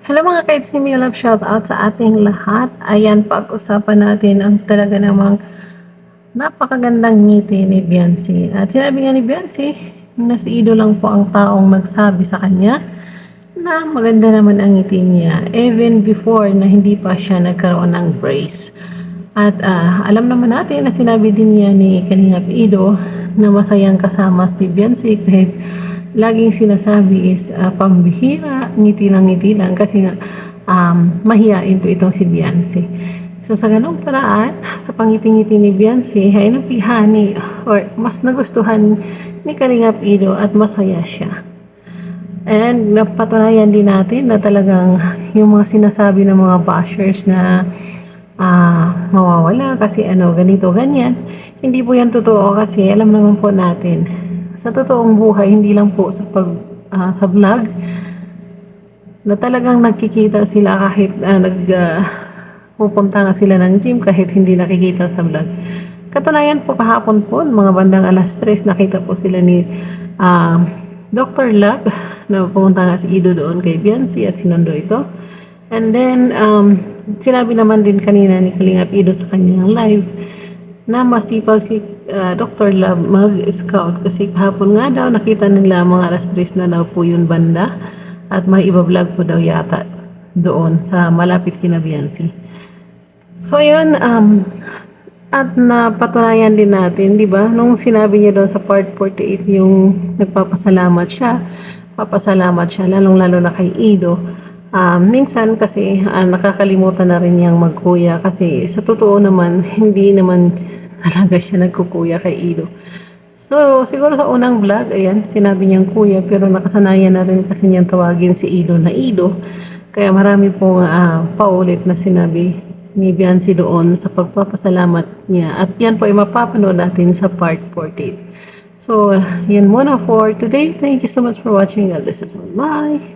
Hello mga ka-It's-Me Love, shout out sa ating lahat. Ayan, pag-usapan natin ang talaga namang napakagandang ngiti ni Beyonce. At sinabi nga ni Beyonce na si Ido lang po ang taong nagsabi sa kanya na maganda naman ang ngiti niya even before na hindi pa siya nagkaroon ng brace. At alam naman natin na sinabi din niya ni Kalingap Ido na masayang kasama si Beyonce kahit laging sinasabi is pambihira, ngiti lang kasi nga mahiyain po itong si Beyonce. So sa ganung paraan, sa pangiti-ngiti ni Beyonce ay napighani or mas nagustuhan ni Kalingap Ido at masaya siya. And napatunayan din natin na talagang yung mga sinasabi ng mga bashers na mawawala kasi ganito, ganyan. Hindi po yan totoo kasi alam naman po natin, sa totoong buhay, hindi lang po sa vlog, na talagang nagkikita sila kahit pupunta nga sila ng gym kahit hindi nakikita sa vlog. Katunayan po kahapon po, mga bandang alas 3, nakita po sila ni Dr. Love na pumunta nga si Ido doon kay Beyonce at sinundo ito. And then, sinabi naman din kanina ni Kalingap Ido sa kanyang live na masipag si Dr. Love mag-scout kasi kahapon nga daw nakita nila mga alas 3 na daw po yun banda at may iba-vlog po daw yata doon sa malapit kina Beyonce. So yun, at napatunayan din natin, di ba, nung sinabi niya doon sa part 48 yung nagpapasalamat siya, lalong-lalo na kay Ido. Minsan kasi nakakalimutan na rin niyang magkuya kasi sa totoo naman, hindi naman talaga siya nagkukuya kay Ido. So, siguro sa unang vlog, ayan, sinabi niyang kuya pero nakasanayan na rin kasi niyang tawagin si Ido na Ido. Kaya marami pong paulit na sinabi ni Beyonce doon sa pagpapasalamat niya. At yan po ay mapapanood natin sa part 48. So, yan muna for today. Thank you so much for watching. God bless us all. Bye!